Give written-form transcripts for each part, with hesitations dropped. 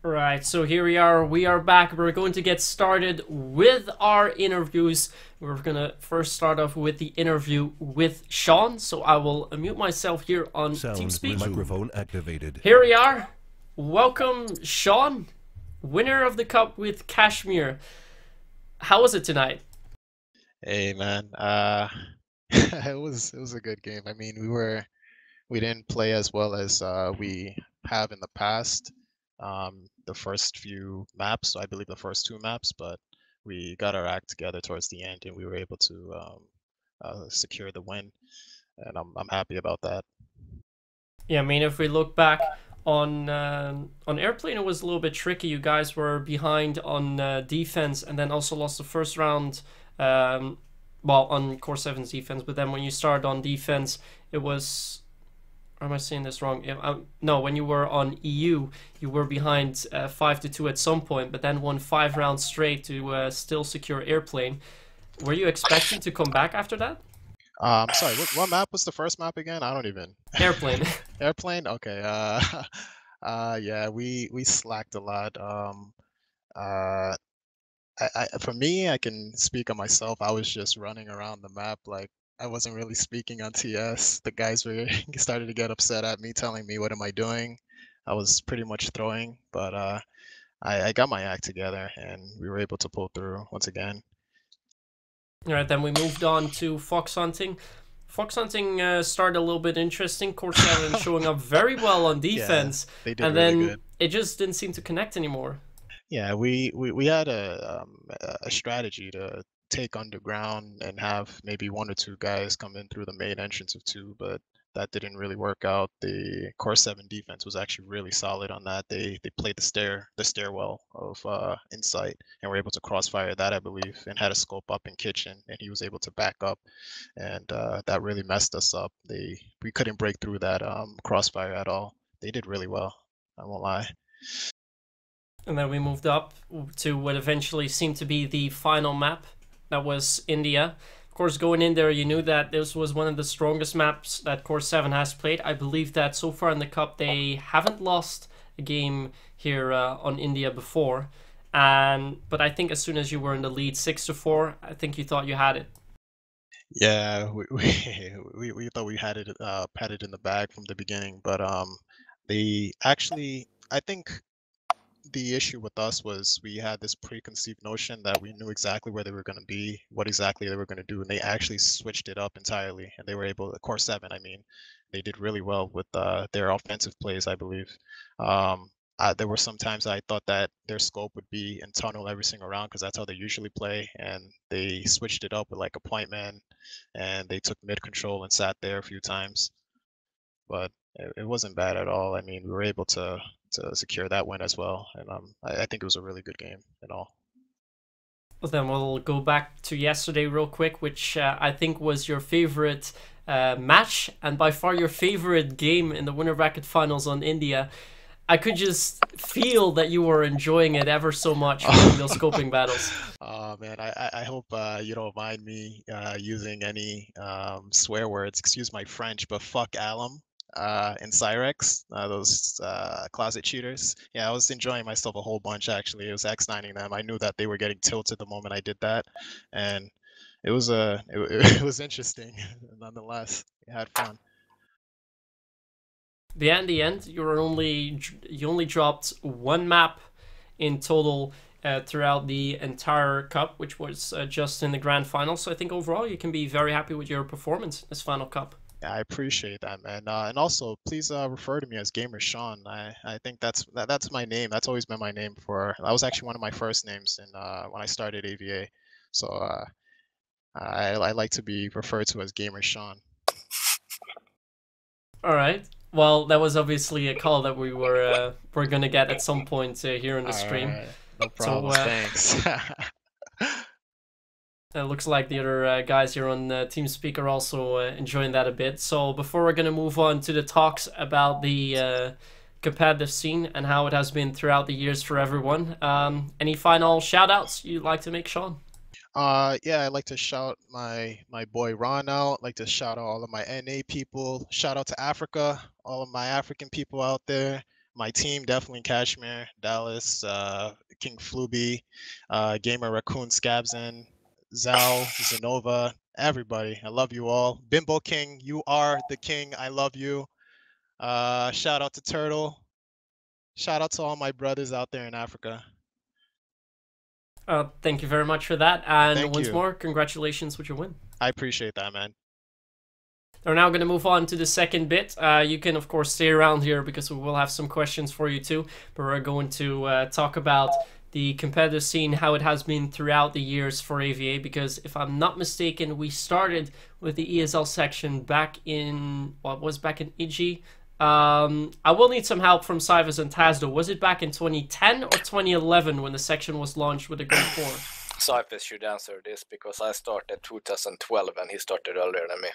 Right, so here we are. We are back. We're going to get started with our interviews. We're going to first start off with the interview with Sean. So I will mute myself here on TeamSpeak. Microphone activated. Here we are. Welcome, Sean, winner of the cup with Kashmir. How was it tonight? Hey man, it was a good game. I mean, we didn't play as well as we have in the past. The first few maps, I believe the first two maps, but we got our act together towards the end and we were able to secure the win, and I'm happy about that. Yeah, I mean, if we look back on airplane, it was a little bit tricky. You guys were behind on defense, and then also lost the first round. Well, on Core 7's defense, but then when you started on defense, it was. Or am I saying this wrong? No, when you were on EU, you were behind 5-2 at some point, but then won 5 rounds straight to still secure airplane. Were you expecting to come back after that? Sorry, what map was the first map again? I don't even. Airplane. Airplane? Okay. Yeah, we slacked a lot. Uh, for me, I can speak on myself. I was just running around the map, like I wasn't really speaking on TS. The guys were started to get upset at me, telling me, "What am I doing?" I was pretty much throwing, but I got my act together, and we were able to pull through once again. All right, then we moved on to fox hunting. Fox hunting started a little bit interesting. Core 7 showing up very well on defense, They did and really then good. it just didn't seem to connect anymore. Yeah, we had a strategy to take underground and have maybe one or two guys come in through the main entrance of two, but that didn't really work out. The Core 7 defense was actually really solid on that. They played the stairwell of insight and were able to crossfire that, I believe, and had a scope up in kitchen, and he was able to back up, and that really messed us up. We couldn't break through that crossfire at all. They did really well, I won't lie. And then we moved up to what eventually seemed to be the final map. That was India. Of course, going in there, you knew that this was one of the strongest maps that Core 7 has played. I believe that so far in the Cup, they haven't lost a game here on India before. But I think as soon as you were in the lead 6-4, I think you thought you had it. Yeah, we thought we had it in the bag from the beginning, but they actually, I think the issue with us was we had this preconceived notion that we knew exactly where they were going to be, what exactly they were going to do, and they actually switched it up entirely. And they were able, Core 7, I mean, they did really well with their offensive plays, I believe. There were some times I thought that their scope would be in tunnel every single round because that's how they usually play, and they switched it up with like a point man, and they took mid control and sat there a few times. But it wasn't bad at all. I mean, we were able to secure that win as well, and I think it was a really good game in all. Well, then we'll go back to yesterday real quick, which I think was your favorite match and by far your favorite game in the winner bracket finals on India. I could just feel that you were enjoying it ever so much winning those scoping battles. Oh man, I hope you don't mind me using any swear words. Excuse my French, but fuck alum and Cyrex, those closet cheaters. Yeah, I was enjoying myself a whole bunch actually. It was X9ing them. I knew that they were getting tilted the moment I did that, and it was it was interesting nonetheless. We had fun. Yeah, in the end, you only dropped one map in total throughout the entire cup, which was just in the grand final. So I think overall you can be very happy with your performance this final cup. Yeah, I appreciate that, man. And also, please refer to me as Gamer Sean. I think that's my name. That's always been my name for. That was actually one of my first names in when I started AVA. So I like to be referred to as Gamer Sean. All right. Well, that was obviously a call that we're gonna get at some point here in the stream. Right. No problem. Thanks. It looks like the other guys here on TeamSpeak are also enjoying that a bit. So before we're going to move on to the talks about the competitive scene and how it has been throughout the years for everyone, any final shout-outs you'd like to make, Sean? Yeah, I'd like to shout my boy Ron out. I'd like to shout out all of my NA people. Shout out to Africa, all of my African people out there. my team definitely Kashmir, Dallas, King Fluby, Gamer Raccoon Scabsin, Zal, Zenova, everybody. I love you all. Bimbo King, you are the king. I love you. Shout out to Turtle. Shout out to all my brothers out there in Africa. Thank you very much for that. And Thank once you. more, congratulations with your win. I appreciate that, man. We're now going to move on to the second bit. You can, of course, stay around here because we will have some questions for you too. But we're going to talk about the competitive scene, how it has been throughout the years for AVA. Because if I'm not mistaken, we started with the ESL section back in, back in IG. I will need some help from Cybers and Tazdo. Was it back in 2010 or 2011 when the section was launched with a grade 4? Cyphers should answer this because I started 2012 and he started earlier than me.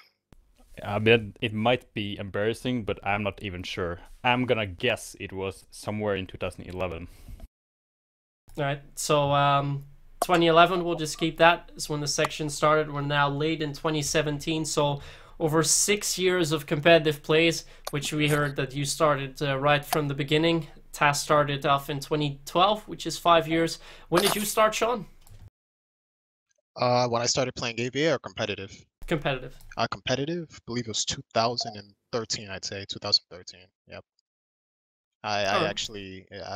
I mean, it might be embarrassing, but I'm not even sure. I'm gonna guess it was somewhere in 2011. Alright, so 2011, we'll just keep that. Is when the section started. We're now late in 2017, so over 6 years of competitive plays, which we heard that you started right from the beginning. TAS started off in 2012, which is 5 years. When did you start, Sean? When I started playing AVA or competitive? Competitive. Competitive, I believe it was 2013, I'd say, 2013, yep. I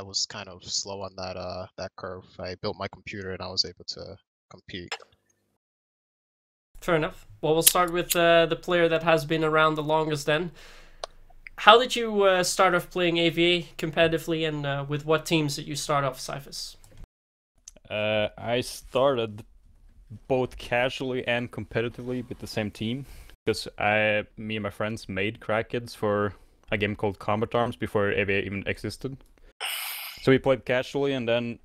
was kind of slow on that curve. I built my computer and I was able to compete. Fair enough. Well, we'll start with the player that has been around the longest then. How did you start off playing AVA competitively, and with what teams did you start off, Cyphus? I started both casually and competitively with the same team because me and my friends made crackheads for a game called Combat Arms before AVA even existed. So we played casually, and then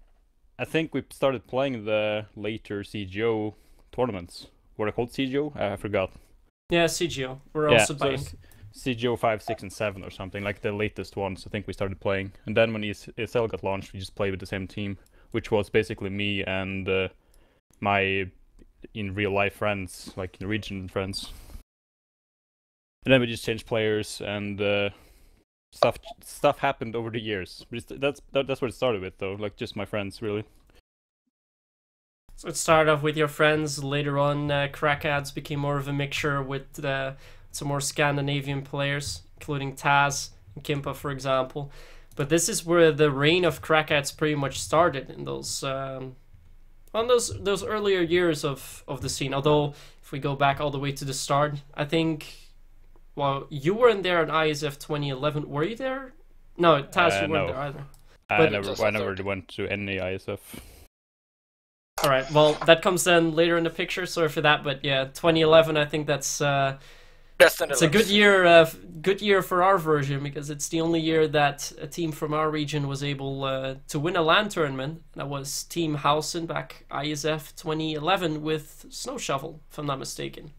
I think we started playing the later CGO tournaments. Were they called CGO? I forgot. Yeah, CGO. We're also buying. CGO 5, 6, and 7 or something, like the latest ones. I think we started playing, and then when ESL got launched, we just played with the same team, which was basically me and my in real life friends, like Norwegian friends. And then we just changed players, and stuff happened over the years. That's what it started with, though. Like just my friends, really. So it started off with your friends. Later on, crackheads became more of a mixture with some more Scandinavian players, including Taz and Kimpa, for example. But this is where the reign of crackheads pretty much started in those earlier years of the scene. Although if we go back all the way to the start, I think, well, you weren't there in ISF 2011. Were you there? No, Taz, you weren't there either. I never went to any ISF. All right, well, that comes then later in the picture. Sorry for that, but yeah, 2011. I think that's it's a good year for our version, because it's the only year that a team from our region was able to win a LAN tournament. That was Team Housen back ISF 2011 with Snow Shovel, if I'm not mistaken.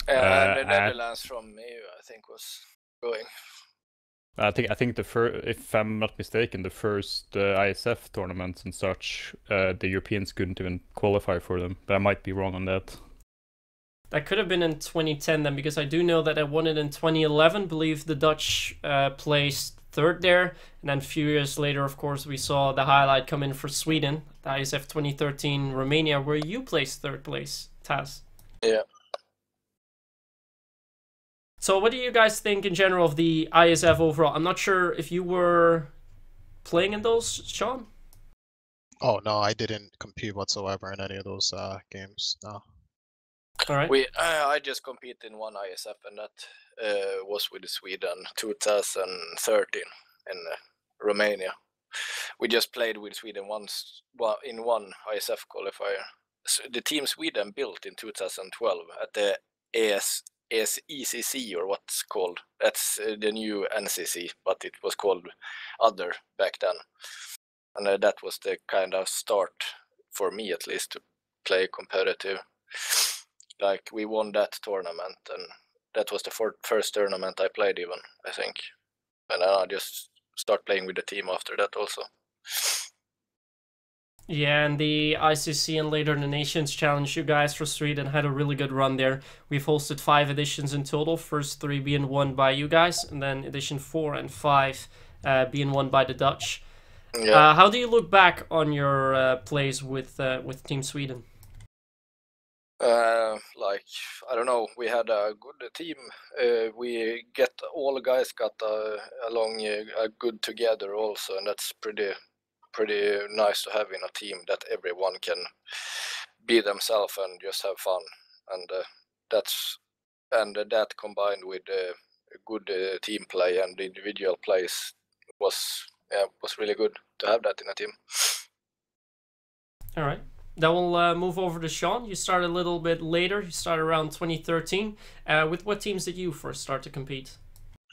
And the Netherlands from EU, I think, was going. I think the first, if I'm not mistaken, the first ISF tournaments and such, the Europeans couldn't even qualify for them. But I might be wrong on that. That could have been in 2010 then, because I do know that I won it in 2011. I believe the Dutch placed third there, and then a few years later, of course, we saw the highlight come in for Sweden, the ISF 2013 Romania, where you placed third place, Taz. Yeah. So what do you guys think in general of the ISF overall? I'm not sure if you were playing in those, Sean? Oh, no, I didn't compete whatsoever in any of those games, no. All right. I just competed in one ISF, and that was with Sweden 2013 in Romania. We just played with Sweden once in one ISF qualifier. So the team Sweden built in 2012 at the ECC, or what's called. That's the new NCC, but it was called other back then. And that was the kind of start, for me at least, to play competitive. Like, we won that tournament, and that was the first tournament I played even, I think. And then I just start playing with the team after that also. Yeah, and the ICC and later the Nations Challenge, you guys for Sweden had a really good run there. We've hosted 5 editions in total, first 3 being won by you guys, and then edition 4 and 5 being won by the Dutch. Yeah. How do you look back on your plays with Team Sweden? Like, I don't know, we had a good team. All guys got along good together also, and that's pretty nice to have in a team, that everyone can be themselves and just have fun. And that combined with good team play and individual plays was really good to have that in a team. All right. Then we'll move over to Sean. You started a little bit later. You started around 2013. With what teams did you first start to compete?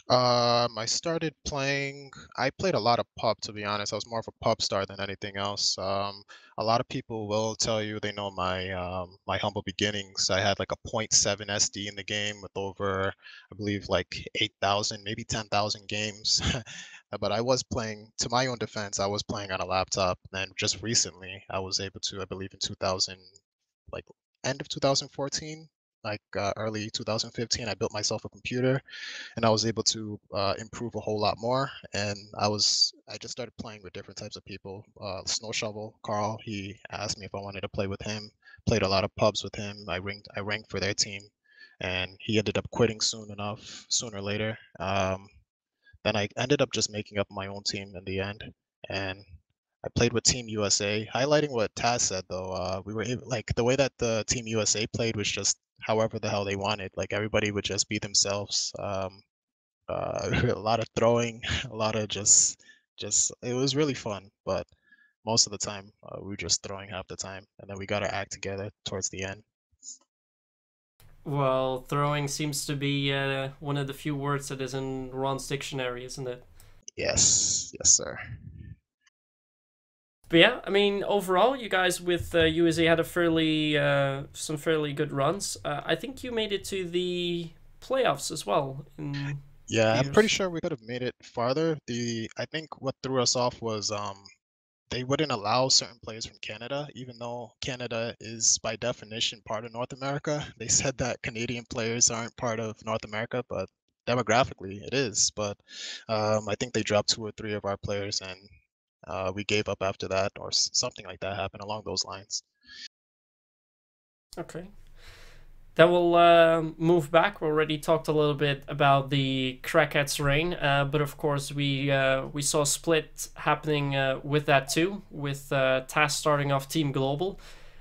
I started playing. I played a lot of pub, to be honest. I was more of a pub star than anything else. A lot of people will tell you they know my humble beginnings. I had like a 0.7 SD in the game with over, I believe, like 8,000, maybe 10,000 games. But I was playing, to my own defense, I was playing on a laptop. And just recently, I was able to, I believe, in 2000, like end of 2014, like early 2015, I built myself a computer and I was able to improve a whole lot more. And I just started playing with different types of people. Snow Shovel, Carl, he asked me if I wanted to play with him. Played a lot of pubs with him. I ranked for their team, and he ended up quitting sooner or later. Then I ended up just making up my own team in the end, and I played with Team USA. Highlighting what Taz said though, we were able, like the way that the Team USA played was just however the hell they wanted. Like everybody would just be themselves. A lot of throwing, a lot of just it was really fun. But most of the time, we were just throwing half the time, and then we got to act together towards the end. Well, throwing seems to be one of the few words that is in Ron's dictionary, isn't it? Yes, yes, sir. But yeah, I mean, overall, you guys with USA had a some fairly good runs. I think you made it to the playoffs as well. Yeah, I'm pretty years. sure we could have made it farther. I think what threw us off was they wouldn't allow certain players from Canada, even though Canada is by definition part of North America. They said that Canadian players aren't part of North America, but demographically it is. But I think they dropped 2 or 3 of our players, and we gave up after that, or something like that happened along those lines. Okay. Then we'll move back. We already talked a little bit about the Crackheads reign, but of course we saw a split happening with that too, with TAS starting off Team Global.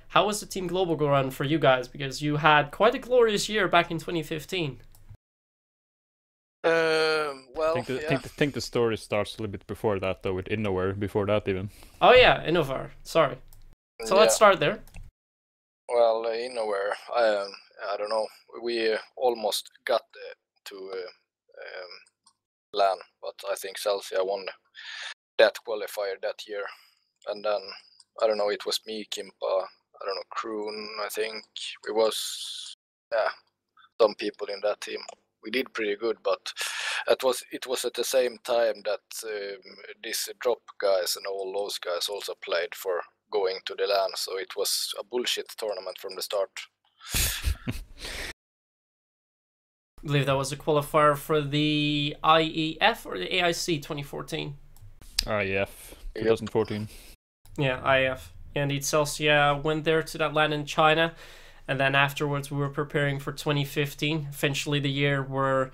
How was the Team Global run for you guys? Because you had quite a glorious year back in 2015. Well, I think the story starts a little bit before that, though, with Innoware, before that even. Oh yeah, Innovar. Sorry. So let's start there. Well, Innoware, I don't know. We almost got to LAN, but I think Celsia won that qualifier that year. And then, I don't know, it was me, Kimpa, I don't know, Kroon, I think. It was, some people in that team. We did pretty good, but it was at the same time that these drop guys and all those guys also played for going to the LAN, so it was a bullshit tournament from the start. I believe that was a qualifier for the IEF or the AIC 2014. IEF 2014. Yeah, IEF. And Celsia went there to that LAN in China, and then afterwards we were preparing for 2015. Eventually the year where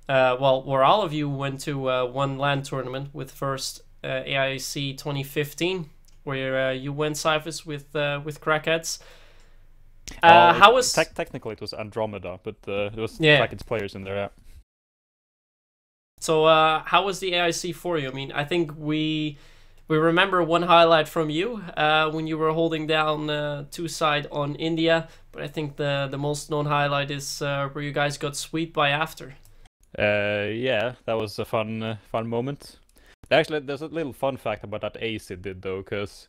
all of you went to one LAN tournament, with first AIC 2015, where you went Cyphers with Crackheads. How was technically it was Andromeda, but there was Crackheads players in there. Yeah. So how was the AIC for you? I mean, I think we remember one highlight from you when you were holding down 2 side on India, but I think the most known highlight is where you guys got swept by After. Yeah, that was a fun moment. Actually, there's a little fun fact about that ace it did, though, because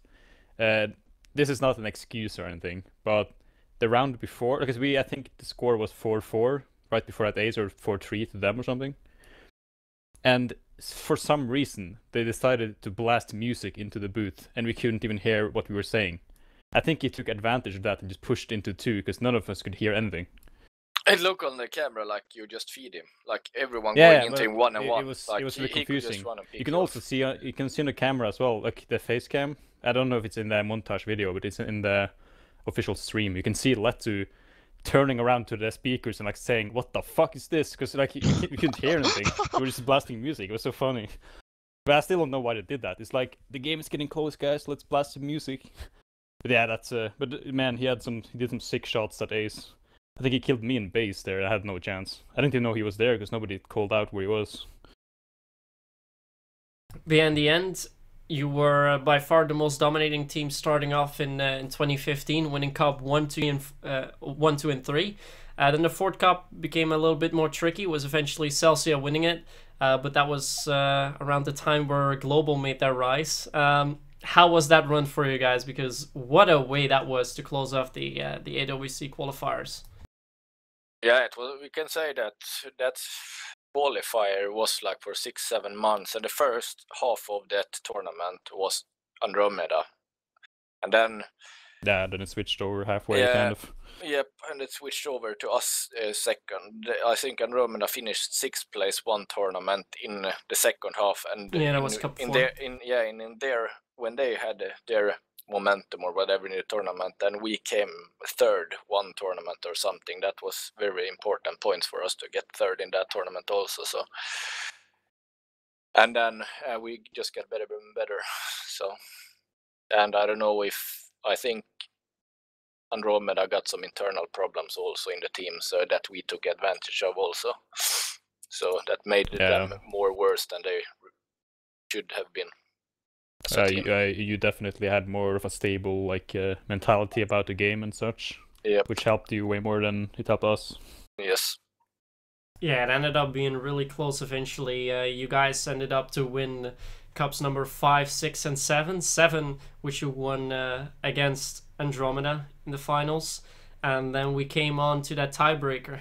this is not an excuse or anything, but the round before, because I think the score was 4-4 right before that ace, or 4-3 to them or something. And for some reason, they decided to blast music into the booth, and we couldn't even hear what we were saying. I think he took advantage of that and just pushed into 2, because none of us could hear anything. It looked on the camera like you just feed him, like everyone going into him one and one. It was like really confusing. You can you also see you can see on the camera as well, like the face cam. I don't know if it's in the montage video, but it's in the official stream. You can see Letu turning around to the speakers and like saying, "What the fuck is this?" Because like you couldn't hear anything. We were just blasting music. It was so funny. But I still don't know why they did that. It's like the game is getting close, guys. Let's blast some music. But yeah, that's But man, he did some sick shots at Ace. I think he killed me in base there. I had no chance. I didn't even know he was there because nobody called out where he was. But in the end, you were by far the most dominating team starting off in 2015, winning Cup 1, 2, and 3. Then the fourth Cup became a little bit more tricky. Was eventually Celsia winning it, but that was around the time where Global made their rise. How was that run for you guys? Because what a way that was to close off the AWC qualifiers. Yeah, it was. We can say that qualifier was like for 6-7 months, and the first half of that tournament was Andromeda, and then then it switched over halfway, kind of. Yep, and it switched over to us second. I think Andromeda finished 6th place one tournament in the second half, and that was Cup 4. in their when they had their momentum or whatever in the tournament, then we came third one tournament or something. That was very important points for us to get third in that tournament also. So, and then we just get better and better. So, and I don't know I think Andromeda got some internal problems also in the team, so that we took advantage of also. So that made them more worse than they should have been. You definitely had more of a stable mentality about the game and such, which helped you way more than it helped us. Yes. Yeah, it ended up being really close eventually. You guys ended up to win Cups number 5, 6, and 7. 7, which you won against Andromeda in the finals. And then we came on to that tiebreaker.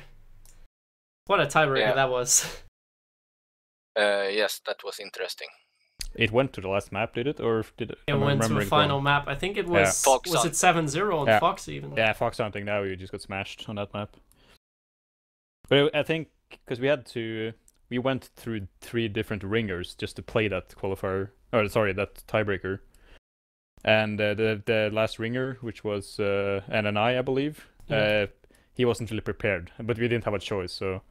What a tiebreaker that was. Yes, that was interesting. It went to the last map, did it? Or did it? It went to a final map. I think it was... Was it 7-0 on Fox even? Yeah, Fox Hunting now, you just got smashed on that map. But I think, because we went through 3 different ringers just to play that qualifier, that tiebreaker. And the last ringer, which was NNI, I believe, he wasn't really prepared, but we didn't have a choice, so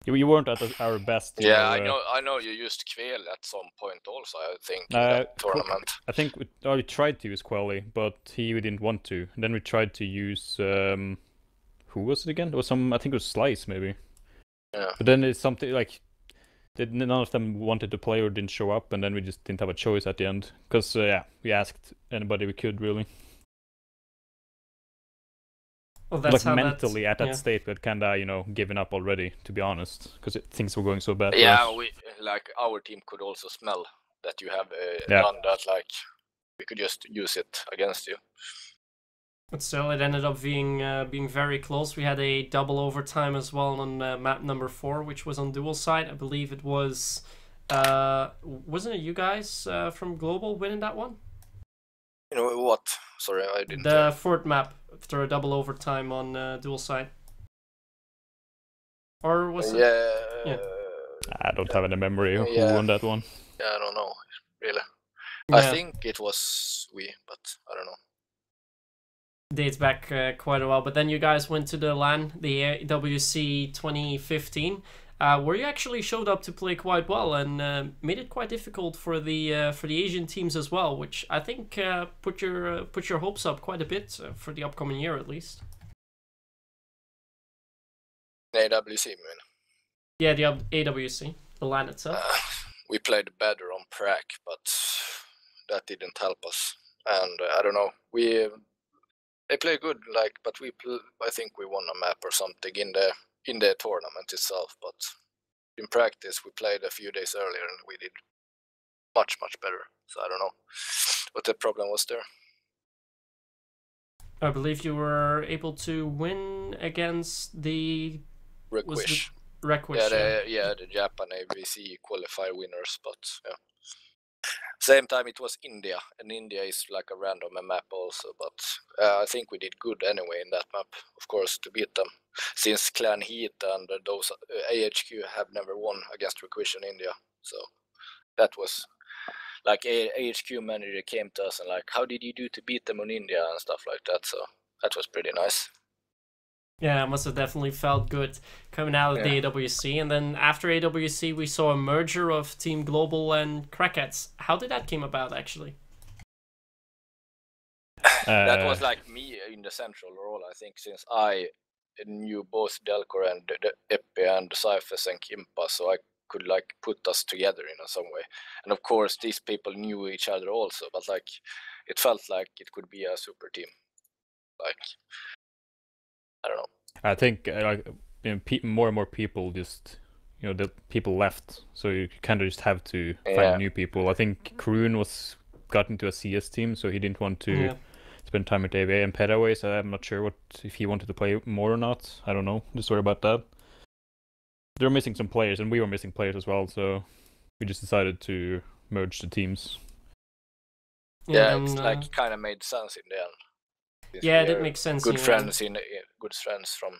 we weren't at our best. Yeah, I know you used Kvel at some point also, I think, in that tournament. I think we tried to use Quelly, but he didn't want to. And then we tried to use who was it again? It was I think it was Slice maybe. Yeah. But then it's something like none of them wanted to play or didn't show up, and then we just didn't have a choice at the end. Because we asked anybody we could really. Well, that's like mentally at that state, but kinda given up already, to be honest, because things were going so bad. Yeah, our team could also smell that you have done that. Like we could just use it against you. But still, it ended up being very close. We had a double overtime as well on map number 4, which was on dual side. I believe it was. Wasn't it you guys from Global winning that one? You know what? Sorry, I didn't. The fourth map after a double overtime on dual side. Or was it? Yeah. I don't have any memory of who won that one. Yeah, I don't know, really. Yeah. I think it was we, but I don't know. Dates back quite a while, but then you guys went to the LAN, the AWC 2015, where you actually showed up to play quite well and made it quite difficult for the Asian teams as well, which I think put your hopes up quite a bit for the upcoming year at least. The AWC, man. Yeah, the AWC, the LAN itself. We played better on Prac, but that didn't help us, and I don't know. They play good, but I think we won a map or something in the tournament itself. But in practice, we played a few days earlier and we did much better. So I don't know what the problem was there. I believe you were able to win against the Requish. Requich. The Japan AVC qualifier winners, but yeah. Same time it was India, and India is like a random map also, but I think we did good anyway in that map, of course, to beat them, since Clan Heat and those AHQ have never won against Requich in India, so that was like AHQ manager came to us and like, how did you do to beat them on India and stuff like that, so that was pretty nice. Yeah, it must have definitely felt good coming out of the AWC. And then after AWC, we saw a merger of Team Global and Crackheads. How did that came about, actually? That was like me in the central role, I think, since I knew both Delcor and Epi and Cyphers and Kimpa, so I could like put us together in some way. And of course, these people knew each other also, but like it felt like it could be a super team. Like, I don't know. I think more and more people just, the people left, so you kind of just have to find new people. I think Kroon got into a CS team, so he didn't want to spend time at AVA, and Petaway, so I'm not sure if he wanted to play more or not. I don't know the story about that. They were missing some players, and we were missing players as well, so we just decided to merge the teams. Yeah, it's like kind of made sense in the end. Yeah, that makes sense. Good friends good friends from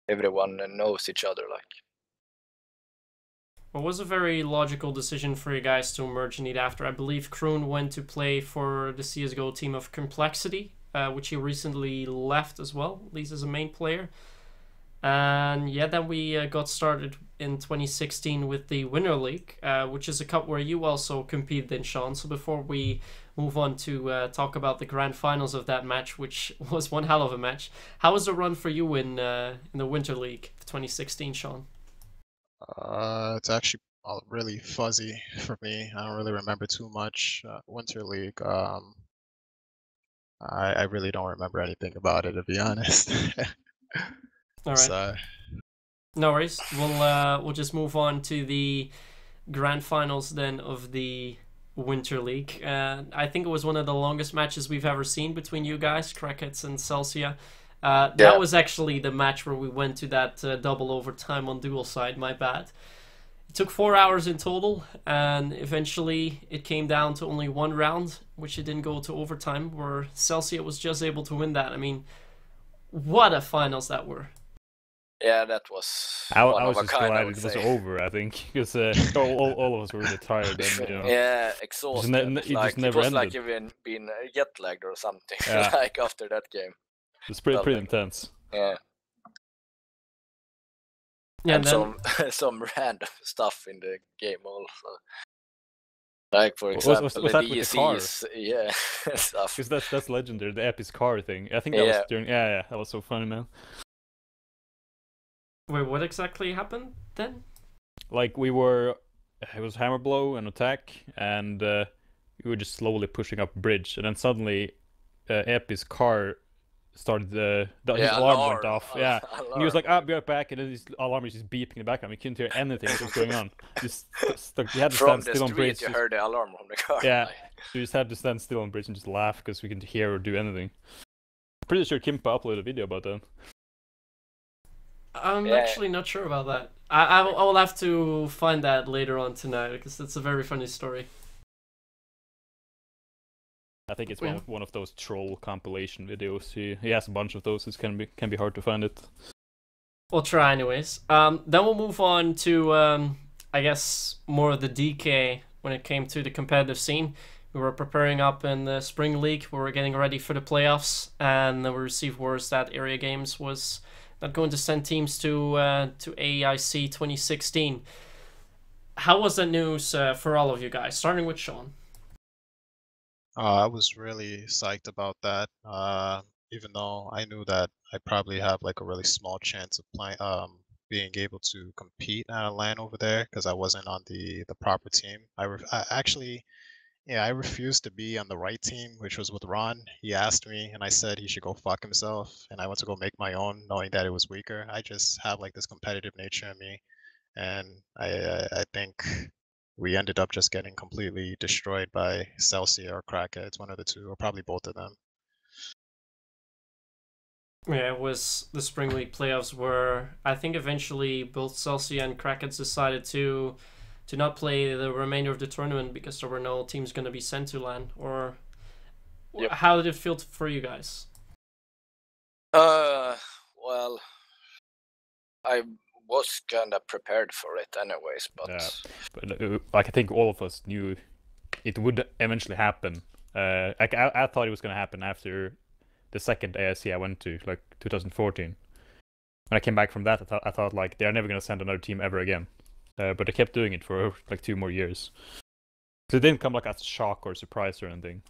everyone and knows each other. Like, it was a very logical decision for you guys to merge indeed. After I believe Kroon went to play for the CS:GO team of Complexity, which he recently left as well, at least as a main player. And yeah, then we got started in 2016 with the Winter League, which is a cup where you also competed in, Sean. So before we move on to talk about the grand finals of that match, which was one hell of a match, how was the run for you in the Winter League of 2016, Sean? It's actually really fuzzy for me. I don't really remember too much. Winter League, I really don't remember anything about it, to be honest. All right. So, no worries. We'll just move on to the grand finals then of the Winter League. I think it was one of the longest matches we've ever seen between you guys, Crackheads and Celsia. That was actually the match where we went to that double overtime on dual side, my bad. It took 4 hours in total, and eventually it came down to only one round, which it didn't go to overtime, where Celsia was just able to win that. I mean, what a finals that were. Yeah, that was I was just glad it was over, I think, because all of us were really tired. And, yeah, exhausted. It never was ended. like even been jet lagged or something, like after that game. It's pretty intense. Yeah. Yeah, and some random stuff in the game also. Like, for example, was that with the car? Yeah, stuff. Because that's legendary, the Epi's car thing. I think that was during... Yeah, that was so funny, man. Wait, what exactly happened then? Like, it was hammer blow and attack, and we were just slowly pushing up bridge, and then suddenly Epi's car started, his alarm went off. Yeah, and he was like, "I'll be right back," and then his alarm was just beeping in the background. We couldn't hear anything that was going on. Just he had to stand still on bridge. You heard the alarm from the car. Yeah, we just had to stand still on bridge and just laugh because we couldn't hear or do anything. Pretty sure Kimpa uploaded a video about that. I'm actually not sure about that. I will have to find that later on tonight, because it's a very funny story. I think it's one of those troll compilation videos. He has a bunch of those. It can be hard to find it. We'll try anyways. Then we'll move on to I guess more of the DK when it came to the competitive scene. We were preparing up in the Spring League. We were getting ready for the playoffs, and then we received word that Area Games was not going to send teams to AIC 2016. How was that news for all of you guys? Starting with Sean. I was really psyched about that, even though I knew that I probably have like a really small chance of being able to compete at a LAN over there because I wasn't on the proper team. I refused to be on the right team, which was with Ron. He asked me, and I said he should go fuck himself, and I went to go make my own, knowing that it was weaker. I just have like this competitive nature in me, and I think we ended up just getting completely destroyed by Celsia or Crackheads, one of the two, or probably both of them. Yeah, it was the Spring League playoffs where I think eventually both Celsius and Krakens decided to not play the remainder of the tournament because there were no teams going to be sent to LAN. Or Yep. how did it feel for you guys? Well, I was kind of prepared for it anyways, but like I think all of us knew it would eventually happen. Like I thought it was going to happen after the second ASC I went to, like 2014. When I came back from that, I thought like they're never going to send another team ever again. But they kept doing it for like 2 more years. So it didn't come like as a shock or surprise or anything.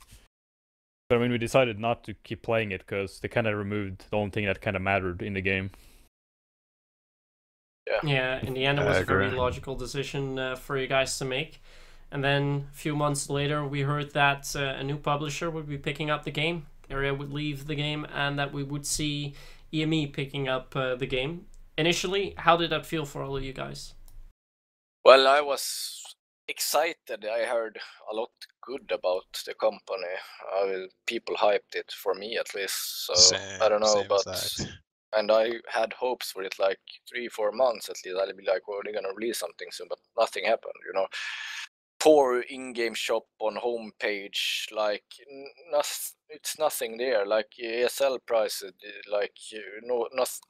But I mean, we decided not to keep playing it because they kind of removed the only thing that kind of mattered in the game. Yeah, in the end, it was a very logical decision for you guys to make. And then a few months later, we heard that a new publisher would be picking up the game. Area would leave the game, and that we would see EME picking up the game. Initially, how did that feel for all of you guys? Well, I was excited. I heard a lot good about the company. People hyped it, for me at least. So I don't know, but and I had hopes for it like 3-4 months at least. I'd be like, well, they're gonna release something soon, but nothing happened. You know, poor in-game shop on homepage, like it's nothing there. Like ESL prices, like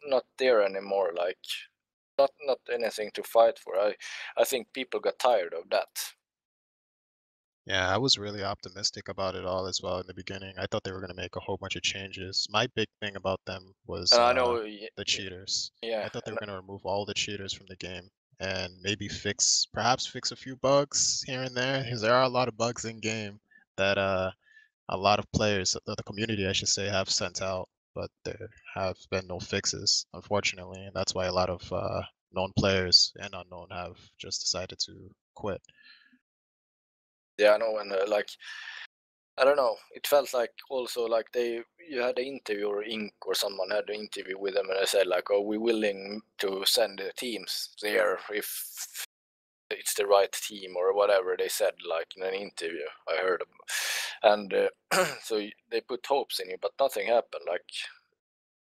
not there anymore. Like not anything to fight for. I think people got tired of that. Yeah, I was really optimistic about it all as well in the beginning. I thought they were going to make a whole bunch of changes. My big thing about them was I know, the cheaters. Yeah, I thought they were going to remove all the cheaters from the game and maybe perhaps fix a few bugs here and there, because there are a lot of bugs in game that a lot of players, the community I should say, have sent out, but there have been no fixes, unfortunately, and that's why a lot of known players and unknown have just decided to quit. Yeah, I know, and like I don't know, it felt like also like you had an interview, or Inc. or someone had an interview with them, and they said like, oh, we're willing to send the teams there if it's the right team or whatever they said, like in an interview I heard of. And so they put hopes in you, but nothing happened. Like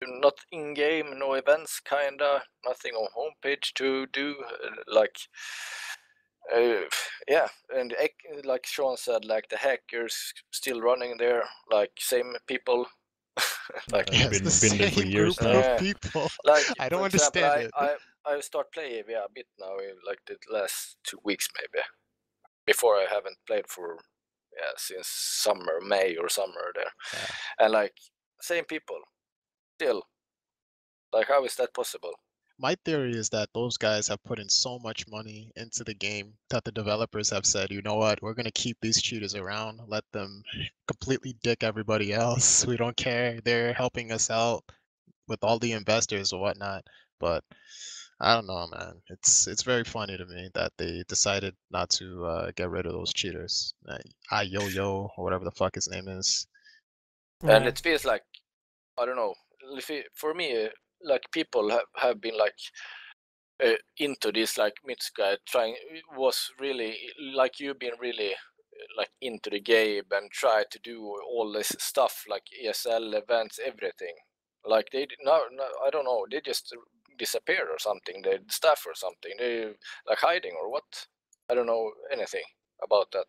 not in game, no events, kinda nothing on homepage to do. Like yeah, and like Sean said, like the hackers still running there, like same people. Like been there for years now. Of people. Like I don't understand it. I start playing AVA a bit now, like the last 2 weeks maybe. Before I haven't played for since summer, May or summer there, and like same people still. Like how is that possible? My theory is that those guys have put in so much money into the game that the developers have said, you know what, we're going to keep these cheaters around, let them completely dick everybody else. We don't care. They're helping us out with all the investors or whatnot. But I don't know, man. It's very funny to me that they decided not to get rid of those cheaters. Yo-Yo or whatever the fuck his name is. And it feels like, I don't know, for me, like people have been like into this, like MythSky was really like you've been really like into the game and try to do all this stuff like ESL events, everything. Like they no, I don't know, they just disappeared or something. They staff or something. They like hiding or what? I don't know anything about that.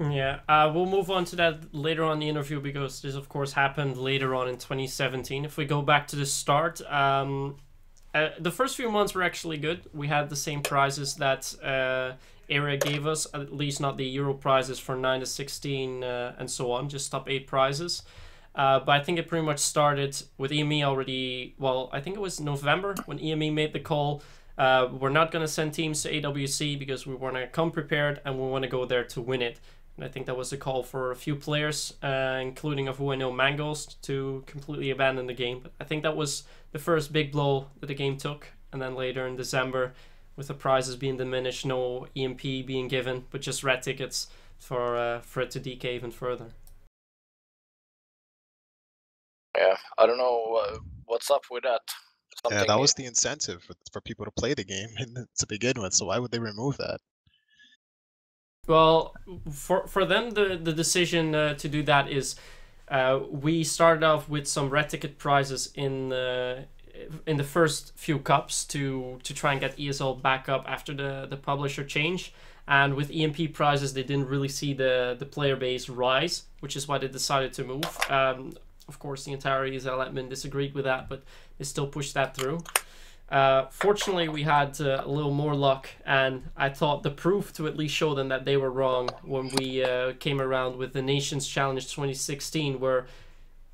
Yeah, we'll move on to that later on in the interview because this, of course, happened later on in 2017. If we go back to the start, the first few months were actually good. We had the same prizes that Area gave us, at least not the Euro prizes for 9 to 16 and so on, just top 8 prizes. But I think it pretty much started with EME already, well, I think it was November when EME made the call. We're not going to send teams to AWC because we want to come prepared and we want to go there to win it. And I think that was a call for a few players, including of who I know, Mangos, to completely abandon the game. But I think that was the first big blow that the game took. And then later in December, with the prizes being diminished, no EMP being given, but just red tickets for it to decay even further. Yeah, I don't know what's up with that. Yeah, that was the incentive for people to play the game to begin with. So why would they remove that? Well, for them, the decision to do that is we started off with some red ticket prizes in the first few cups to try and get ESL back up after the publisher change. And with EMP prizes, they didn't really see the player base rise, which is why they decided to move. Of course, the entire ESL admin disagreed with that, but they still pushed that through. Fortunately, we had a little more luck, and I thought the proof to at least show them that they were wrong when we came around with the Nations Challenge 2016, where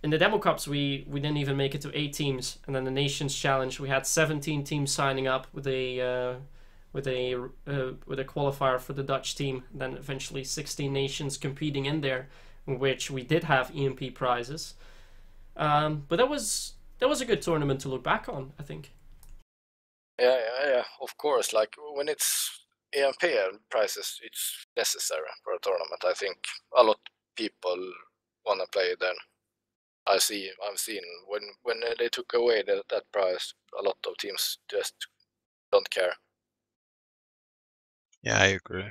in the Demo Cups we didn't even make it to 8 teams, and then the Nations Challenge we had 17 teams signing up with a qualifier for the Dutch team, and then eventually 16 nations competing in there, in which we did have EMP prizes. But that was a good tournament to look back on, I think. Yeah, of course. Like when it's EMP prizes, it's necessary for a tournament. I think a lot of people want to play then. I've seen when they took away that prize, a lot of teams just don't care. Yeah, I agree.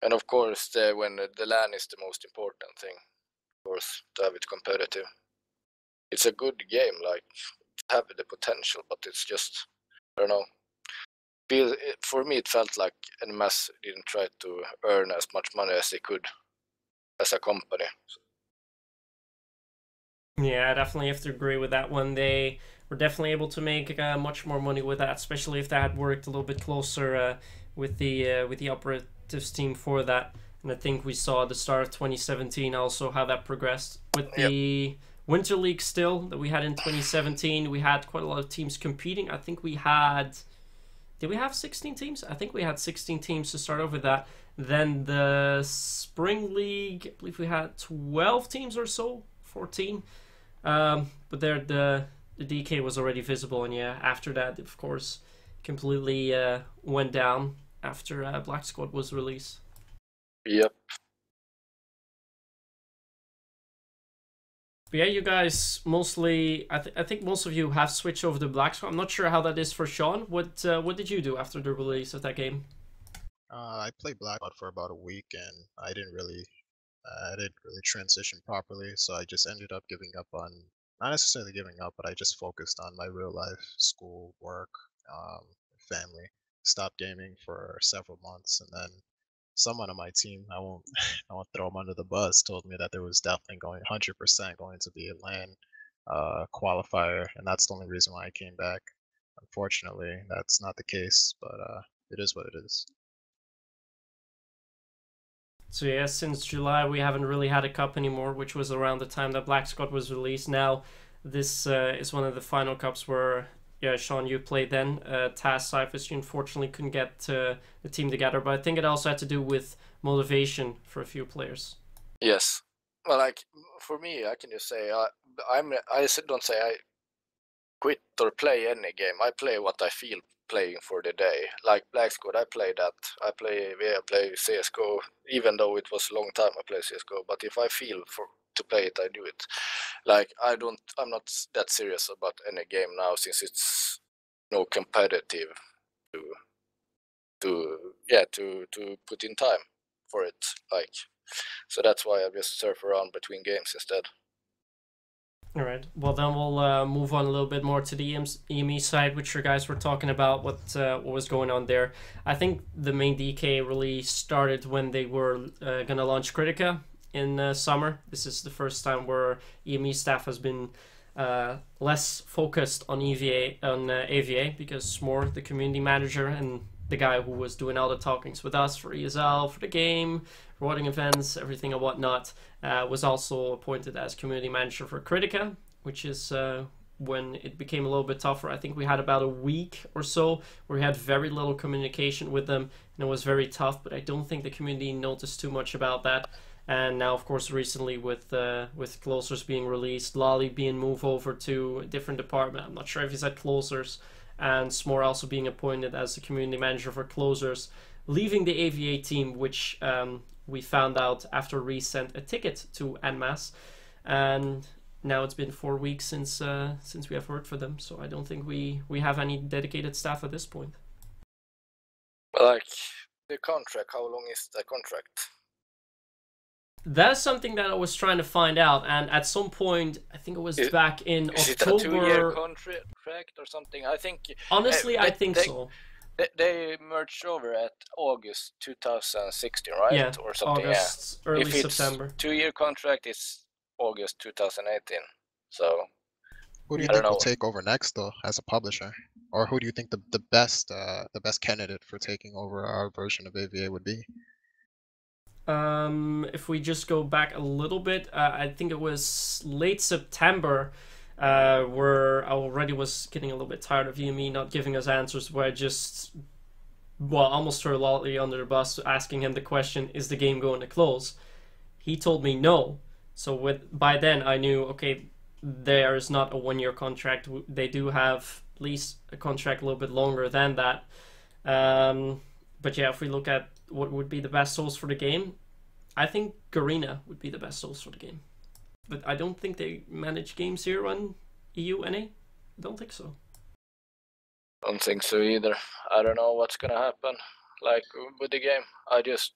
And of course, when the LAN is the most important thing, of course, to have it competitive. It's a good game, like have the potential, but it's just, I don't know. For me, it felt like NMS didn't try to earn as much money as they could as a company. Yeah, I definitely have to agree with that one. They were definitely able to make much more money with that, especially if they had worked a little bit closer with the operatives team for that. And I think we saw at the start of 2017 also how that progressed with the Winter League still that we had in 2017. We had quite a lot of teams competing. I think we had... Did we have 16 teams? I think we had 16 teams to start off with that. Then the Spring League, I believe we had 12 teams or so, 14. But there the DK was already visible, and yeah, after that, of course, completely went down after Black Squad was released. Yep. But yeah, you guys mostly, I think most of you have switched over to Black Squad. I'm not sure how that is for Sean. What did you do after the release of that game? I played Black Squad for about a week, and I didn't really transition properly, so I just ended up giving up on, not necessarily giving up, but I just focused on my real life, school, work, family. Stopped gaming for several months, and then someone on my team, I won't throw him under the bus, told me that there was definitely 100% going to be a LAN qualifier, and that's the only reason why I came back. Unfortunately, that's not the case, but it is what it is. So yeah, since July we haven't really had a cup anymore, which was around the time that Black Squad was released. Now this is one of the final cups where, yeah, Sean, you played then. Taz, Cyphers, you unfortunately couldn't get the team together, but I think it also had to do with motivation for a few players. Yes. Well, like for me, I can just say I don't say I quit or play any game. I play what I feel playing for the day. Like Black Squad, I play that. I play AVA, I play CSGO. Even though it was a long time I play CSGO, but if I feel to play it, I do it. Like I'm not that serious about any game now, since it's no competitive to put in time for it. Like, so that's why I just surf around between games instead. All right. Well, then we'll move on a little bit more to the EME side, which you guys were talking about what was going on there. I think the main DK really started when they were gonna launch Critica in summer. This is the first time where EME staff has been less focused on AVA, because Smore, the community manager and the guy who was doing all the talkings with us for ESL, for the game, rewarding events, everything and whatnot, was also appointed as community manager for Critica, which is when it became a little bit tougher. I think we had about a week or so where we had very little communication with them, and it was very tough, but I don't think the community noticed too much about that. And now, of course, recently with Closers being released, Lolly being moved over to a different department, I'm not sure if he's at Closers, and Smore also being appointed as the community manager for Closers, leaving the AVA team, which we found out after Reese sent a ticket to NMAS, and now it's been 4 weeks since we have worked for them, so I don't think we have any dedicated staff at this point. Like the contract, how long is the contract? That's something that I was trying to find out, and at some point, I think it was back in Is October. it a 2-year contract or something? I think. Honestly, I think so. They merged over at August 2016, right? Yeah, or something. August, Yeah. early If it's September. 2-year contract, it's August 2018. So. Who do you think will take over next, though, as a publisher? Or who do you think the best candidate for taking over our version of AVA would be? If we just go back a little bit, I think it was late September, where I already was getting a little bit tired of you and me not giving us answers, where I just, well, almost threw Lolly under the bus, asking him the question, is the game going to close? He told me no. So by then I knew, okay, there is not a 1-year contract. They do have at least a contract a little bit longer than that. But yeah, if we look at what would be the best source for the game, I think Garena would be the best source for the game. But I don't think they manage games here on EU NA. I don't think so. Don't think so either. I don't know what's gonna happen. Like with the game, I just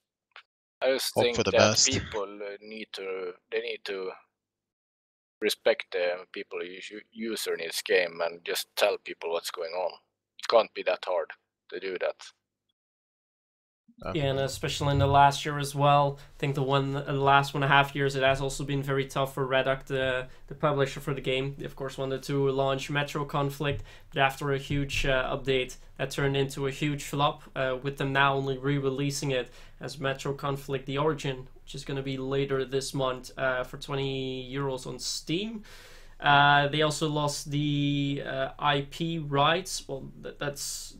think that best. people need to respect the people user in this game and just tell people what's going on. It can't be that hard to do that. Yeah, and especially in the last year as well. I think the last 1.5 years, it has also been very tough for Reduc, the publisher for the game. They, of course, wanted to launch Metro Conflict, but after a huge update, that turned into a huge flop, with them now only re-releasing it as Metro Conflict The Origin, which is going to be later this month for €20 on Steam. They also lost the IP rights. Well, that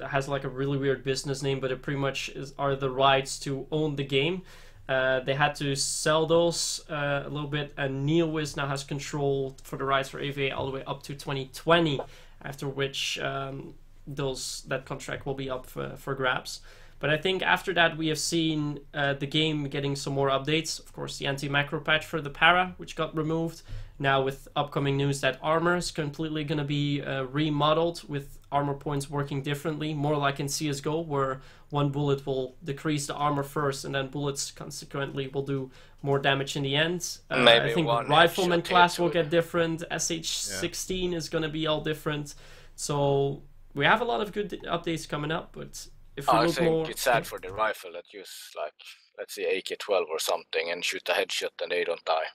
has like a really weird business name, but it pretty much are the rights to own the game. They had to sell those a little bit, and NeoWiz now has control for the rights for AVA all the way up to 2020, after which that contract will be up for grabs. But I think after that we have seen the game getting some more updates. Of course, the anti-macro patch for the para, which got removed. Now with upcoming news that armor is completely going to be remodeled, with armor points working differently, more like in CSGO, where one bullet will decrease the armor first, and then bullets consequently will do more damage in the end. I think the rifleman class will get different. SH16 is going to be all different. So we have a lot of good updates coming up, but if we look more... I think it's sad for the rifle that use, like, let's say AK-12 or something and shoot a headshot and they don't die.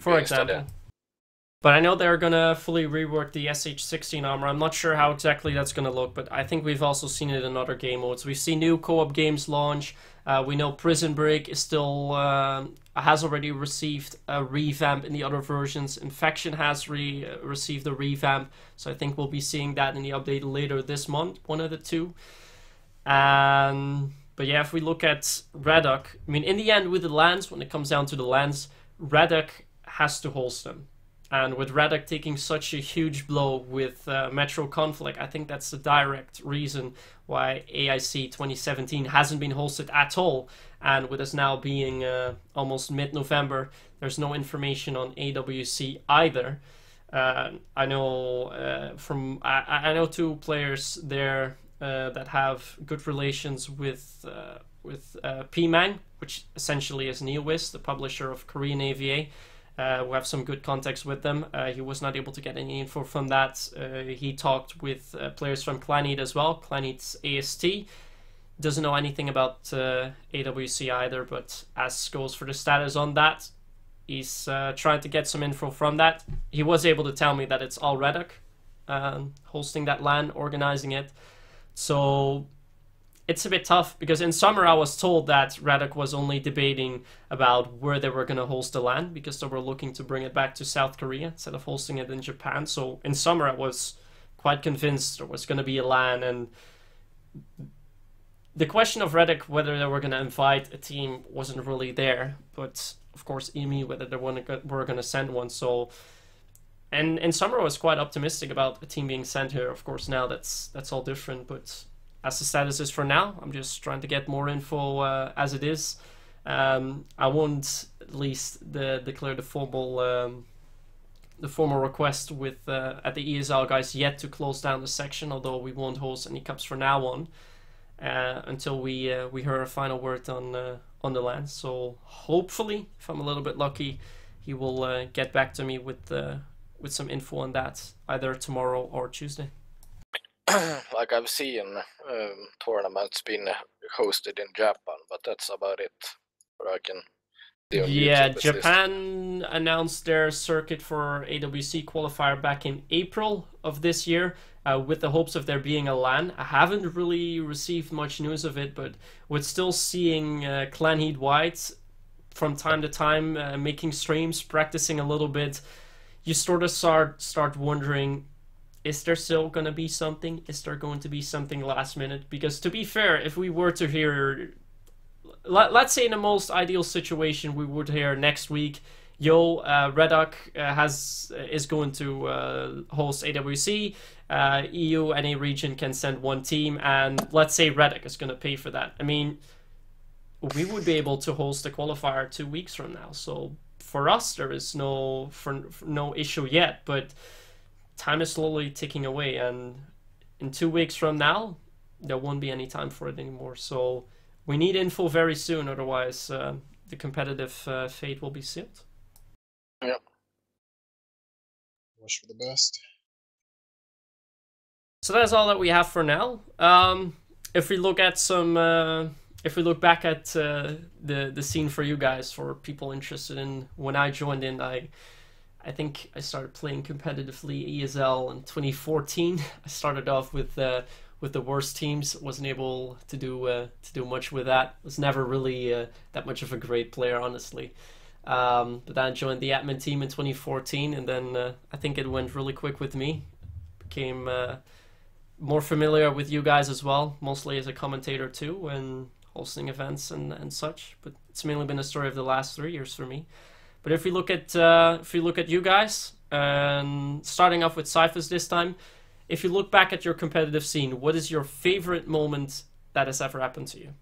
For example. But I know they're going to fully rework the SH16 armor. I'm not sure how exactly that's going to look, but I think we've also seen it in other game modes. We've seen new co-op games launch. We know Prison Break is still has already received a revamp in the other versions. Infection has received a revamp, so I think we'll be seeing that in the update later this month, one of the two. But yeah, if we look at Reduc, I mean, in the end, with the lands, when it comes down to the lands, Reduc has to host them. And with Reduc taking such a huge blow with Metro Conflict, I think that's the direct reason why AIC 2017 hasn't been hosted at all. And with us now being almost mid-November, there's no information on AWC either. I know I know two players there that have good relations with PMANG, which essentially is NeoWiz, the publisher of Korean AVA. We have some good contacts with them. He was not able to get any info from that. He talked with players from Clanite as well. Clanite's AST. Doesn't know anything about AWC either, but as goes for the status on that, he's trying to get some info from that. He was able to tell me that it's all Reduc hosting that LAN, organizing it. So it's a bit tough, because in summer I was told that Reduc was only debating about where they were going to host the LAN, because they were looking to bring it back to South Korea instead of hosting it in Japan. So in summer I was quite convinced there was going to be a LAN, and the question of Reduc, whether they were going to invite a team, wasn't really there. But of course, EMI, whether they were going to send one. So, and in summer I was quite optimistic about a team being sent here. Of course, now that's all different. But as the status is for now, I'm just trying to get more info as it is. I won't at least declare the formal request with at the ESL guys yet to close down the section, although we won't host any cups from now on until we hear a final word on on the LAN. So hopefully, if I'm a little bit lucky, he will get back to me with some info on that either tomorrow or Tuesday. Like I've seen tournaments being hosted in Japan, but that's about it. Where I can see on Yeah, YouTube, Japan announced their circuit for AWC qualifier back in April of this year, with the hopes of there being a LAN. I haven't really received much news of it, but we're still seeing Clan Heat White from time to time making streams, practicing a little bit. You sort of start wondering, is there still going to be something? Is there going to be something last minute? Because to be fair, if we were to hear, let's say in the most ideal situation, we would hear next week, yo, Reduc is going to host AWC, EU, any region can send one team, and let's say Reduc is going to pay for that. I mean, we would be able to host a qualifier 2 weeks from now. So for us, there is no issue yet, but time is slowly ticking away, and in 2 weeks from now, there won't be any time for it anymore. So we need info very soon, otherwise the competitive fate will be sealed. Yeah. Wish for the best. So that's all that we have for now. If we look back at the scene for you guys, for people interested in when I joined in, I think I started playing competitively ESL in 2014. I started off with the worst teams. Wasn't able to do much with that. Was never really that much of a great player, honestly. But then I joined the admin team in 2014, and then I think it went really quick with me. Became more familiar with you guys as well, mostly as a commentator too, and hosting events and such. But it's mainly been a story of the last 3 years for me. But if we look at you guys, starting off with Cyphers this time, if you look back at your competitive scene, what is your favorite moment that has ever happened to you?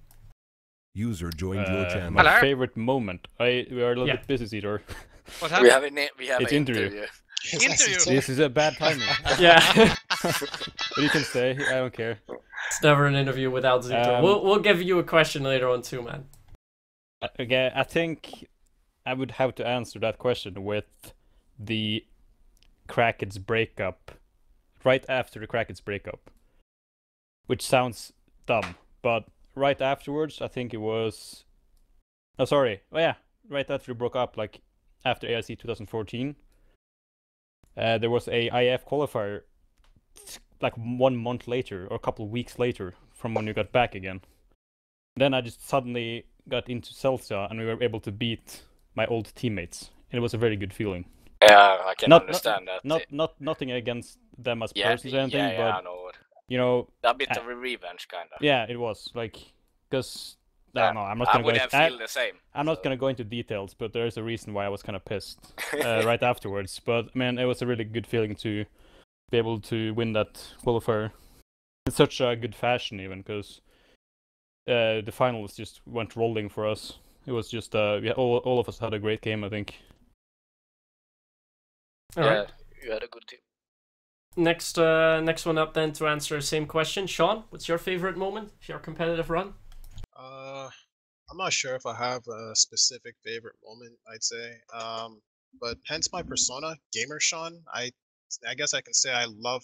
User joined your channel. My favorite moment. We are a little bit busy, Zetor. What happened? We have It's an interview. Interview. This is a bad timing. Yeah. But you can say, I don't care. It's never an interview without Zetor. We'll give you a question later on too, man. Okay, I think I would have to answer that question with the Cracked's breakup, right after the Cracked's breakup, which sounds dumb, but right afterwards, I think it was, right after we broke up, like after AIC 2014, there was a IF qualifier like 1 month later, or a couple of weeks later from when you got back again. Then I just suddenly got into Celsia, and we were able to beat my old teammates, and it was a very good feeling. Yeah, I can understand that. Nothing against them as persons or anything, but I know. you know, A bit of a revenge, kind of. Yeah, it was like, because I don't know, I'm not gonna go feel the same. I'm not gonna go into details, but there is a reason why I was kind of pissed right afterwards. But man, it was a really good feeling to be able to win that qualifier in such a good fashion, even because the finals just went rolling for us. It was just all of us had a great game, I think. All right. You had a good team. Next one up then to answer the same question. Sean, what's your favorite moment of your competitive run? I'm not sure if I have a specific favorite moment, I'd say. But hence my persona, Gamer Sean, I guess I can say I love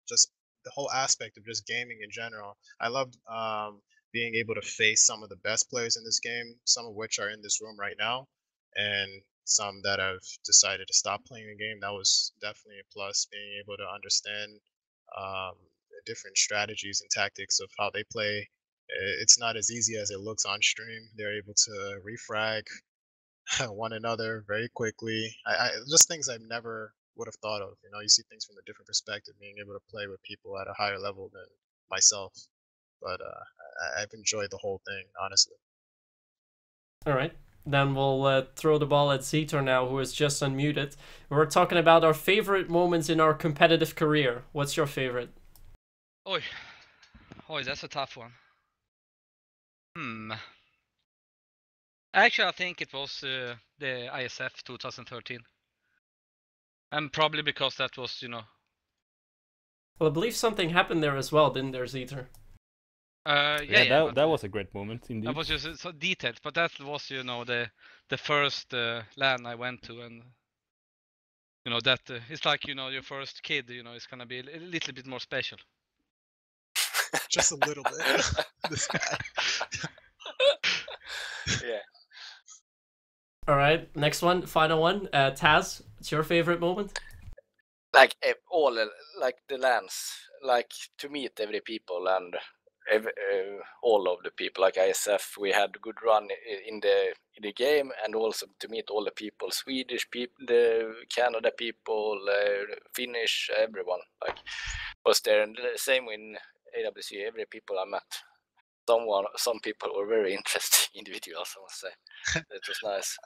just the whole aspect of just gaming in general. I loved being able to face some of the best players in this game, some of which are in this room right now, and some that have decided to stop playing the game. That was definitely a plus, being able to understand different strategies and tactics of how they play. It's not as easy as it looks on stream. They're able to refrag one another very quickly. I just things I never would have thought of. You know, you see things from a different perspective, being able to play with people at a higher level than myself. But I've enjoyed the whole thing, honestly. All right. Then we'll throw the ball at Zetor now, who is just unmuted. We're talking about our favorite moments in our competitive career. What's your favorite? Oi, that's a tough one. Actually, I think it was the ISF 2013. And probably because that was, Well, I believe something happened there as well, didn't there, Zetor? Yeah, that was a great moment indeed. I was just so detailed, but that was, you know, the first LAN I went to, and you know that it's like, you know, your first kid, you know, it's gonna be a little bit more special. Just a little bit. This guy. Yeah. All right, next one, final one. Taz, what's your favorite moment? Like all like the lands, like to meet every people and all of the people. Like ISF, we had a good run in the game, and also to meet all the people, Swedish people, the Canada people, Finnish, everyone. Like was there, and the same in AWC. Every people I met, some people were very interesting individuals, I must say. It was nice.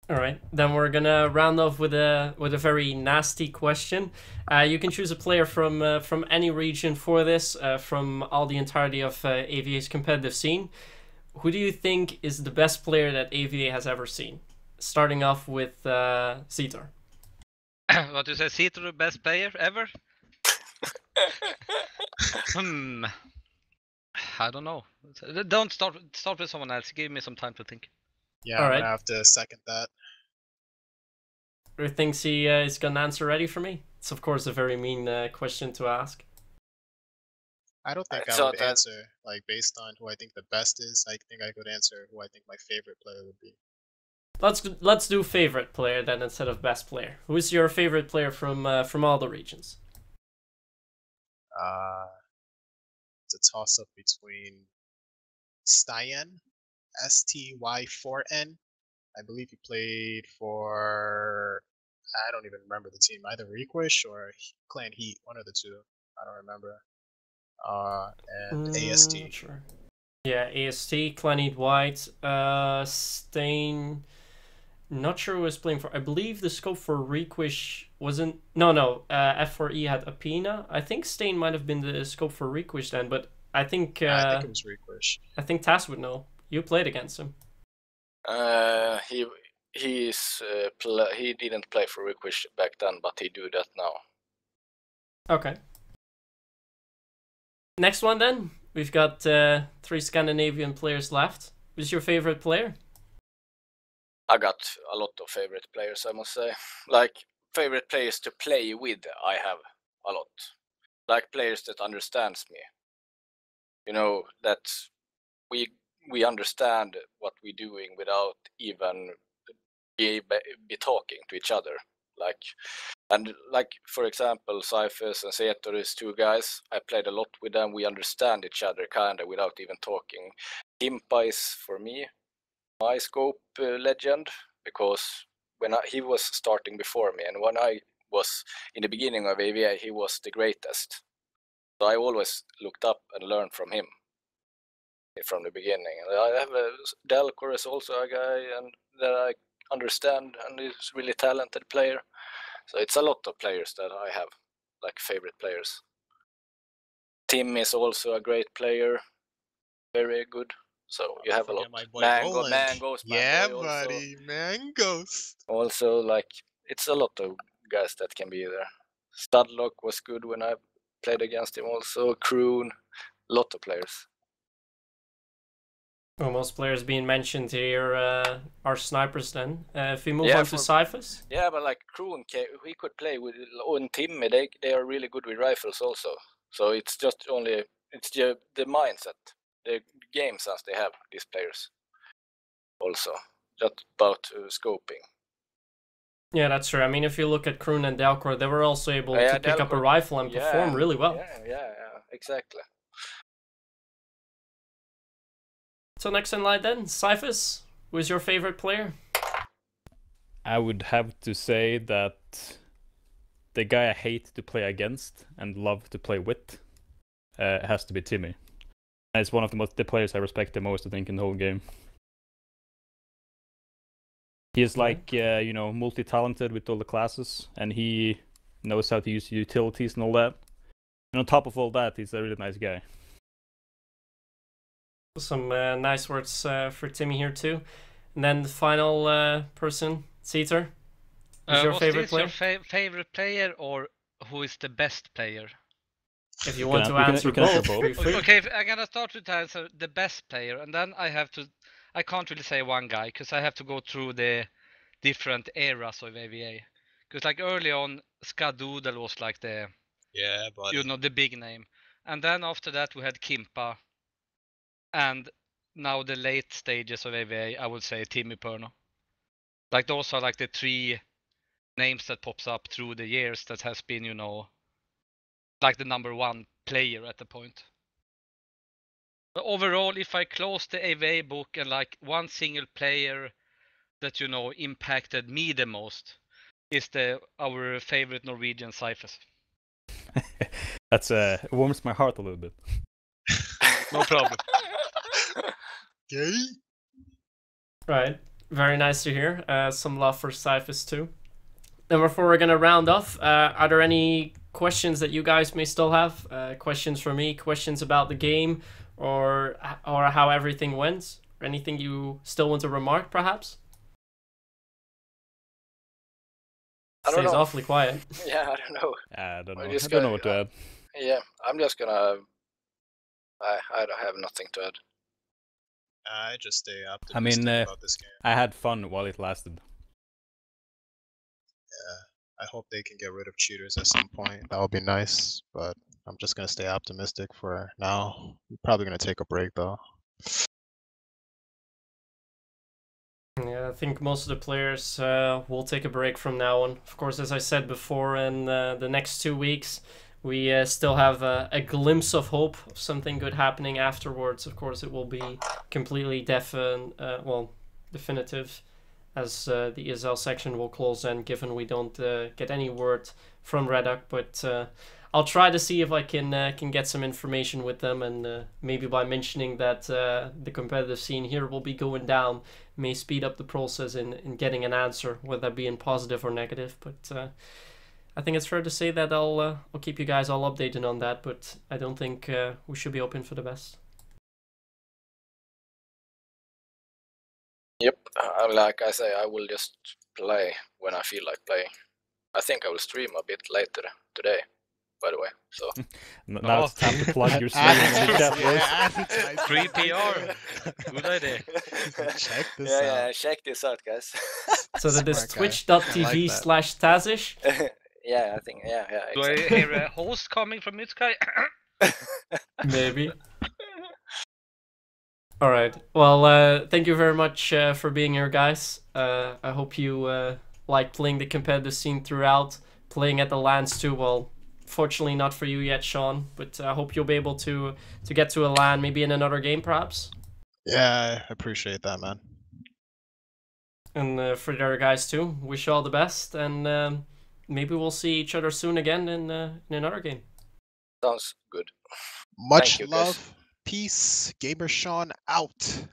All right, then we're gonna round off with a very nasty question. You can choose a player from any region for this, from all the entirety of AVA's competitive scene. Who do you think is the best player that AVA has ever seen? Starting off with Zitor. What you say, Cito, the best player ever? I don't know. Don't start with someone else. Give me some time to think. Yeah, All I'm right. gonna have to second that. Who thinks he is got an answer ready for me? It's of course a very mean question to ask. I don't think I thought would that- answer like based on who I think the best is. I think I could answer who I think my favorite player would be. Let's do favorite player then instead of best player. Who is your favorite player from all the regions? It's a toss up between Styan, STY4N. I believe he played for, I don't even remember the team, either Requish or Clan Heat, one of the two. I don't remember. And AST. Sure. Yeah, AST, Clanid White, Stain. Not sure who was playing for. I believe the scope for Requish wasn't. No. F4E had Apina. I think Stain might have been the scope for Requish then, but I think. I think it was Requish. I think Tass would know. You played against him. He didn't play for Requish back then, but he do that now. Okay. Next one then. We've got 3 Scandinavian players left. Who's your favorite player? I got a lot of favorite players, I must say. Like favorite players to play with, I have a lot. Like players that understands me. You know, that we understand what we're doing without even be talking to each other. Like for example, Cyphers and Setor is 2 guys. I played a lot with them. We understand each other kinda without even talking. Timpa is for me my scope legend, because he was starting before me, and when I was in the beginning of AVA, he was the greatest. So I always looked up and learned from him from the beginning. And I have Delcor is also a guy and that I understand, and he's really talented player. So it's a lot of players that I have, like favorite players. Tim is also a great player, very good. So you have a lot. Mangoes, yeah, boy buddy, Mangoes. Also, like it's a lot of guys that can be there. Studlock was good when I played against him. Also, Kroon, a lot of players. Well, most players being mentioned here are snipers then. If we move on to Cyphers. Yeah, but like Kroon, he could play with on Timmy. They are really good with rifles also. So it's just the mindset, the game sense they have, these players. Also, just about scoping. Yeah, that's true. I mean, if you look at Kroon and Dalcor, they were also able to pick up a rifle and perform really well. Yeah, exactly. So next in line then, Cyphers, who is your favorite player? I would have to say that the guy I hate to play against and love to play with has to be Timmy. And it's one of the players I respect the most, I think, in the whole game. He is like, multi-talented with all the classes, and he knows how to use utilities and all that. And on top of all that, he's a really nice guy. Some nice words for Timmy here too. And then the final person, Cetar. Who's your favorite player? Your favorite player, or who is the best player? If you want to answer both, feel free. Okay, I'm gonna start with answer the best player, and then I can't really say one guy because I have to go through the different eras of AVA. Because like early on, Skadoodle was like the buddy. you know, the big name, and then after that we had Kimpa, and now the late stages of AVA, I would say Timmy Perno. Like those are like the three names that pops up through the years that has been, you know, like the #1 player at the point. But overall, if I close the AVA book and like one single player that, you know, impacted me the most is our favorite Norwegian Cyphers. That's it warms my heart a little bit. No problem. Yay. Right, very nice to hear. Some love for Cyphers too. Then before we're gonna round off, are there any questions that you guys may still have? Questions for me, questions about the game, or how everything went? Or anything you still want to remark, perhaps? I don't Stays know. awfully quiet. Yeah, I don't know. I don't know. I I just don't know go- what to add. Yeah, I'm just gonna. I don't have nothing to add. I just stay I mean, optimistic about this game. I had fun while it lasted. I hope they can get rid of cheaters at some point. That would be nice, but I'm just gonna stay optimistic for now. I'm probably gonna take a break though. Yeah, I think most of the players will take a break from now on. Of course, as I said before, in the next 2 weeks, we still have a glimpse of hope of something good happening afterwards. Of course, it will be completely definitive, as the ESL section will close in, given we don't get any word from Red Duck. But I'll try to see if I can get some information with them, and maybe by mentioning that the competitive scene here will be going down, may speed up the process in getting an answer, whether that be in positive or negative. But I think it's fair to say that I'll keep you guys all updated on that, but I don't think we should be hoping for the best. Yep, like I say, I will just play when I feel like playing. I think I will stream a bit later today, by the way. So Now it's time to plug your stream in the chat, boys. Free PR. Good idea. Check this yeah, out. yeah, check this out, guys. So that is Smart guy. I twitch.tv like /Tazish. Yeah, I think, yeah, Do I exactly. hear a host coming from MythSky? Maybe. All right. Well, thank you very much for being here, guys. I hope you like playing the competitive scene throughout, playing at the LANs too. Well, fortunately not for you yet, Sean, but I hope you'll be able to get to a LAN, maybe in another game, perhaps. Yeah, I appreciate that, man. And for the other guys too, wish you all the best, and maybe we'll see each other soon again in another game. Sounds good. Much Thank you, guys. love. Peace. Gamer Sean out.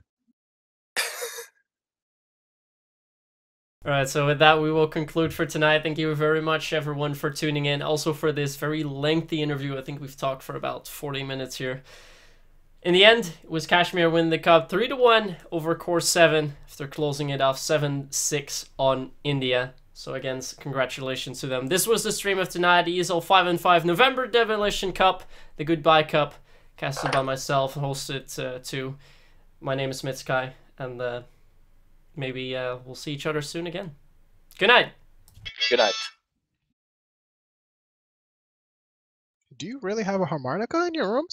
All right, so with that, we will conclude for tonight. Thank you very much, everyone, for tuning in. Also for this very lengthy interview. I think we've talked for about 40 minutes here. In the end, it was Kashmir winning the cup 3-1 over Core 7 after closing it off 7-6 on India. So again, congratulations to them. This was the stream of tonight, ESL 5on5 November Demolition Cup, the Goodbye Cup, casted by myself, hosted too. My name is MythSky, and maybe we'll see each other soon again. Good night. Good night. Do you really have a harmonica in your room?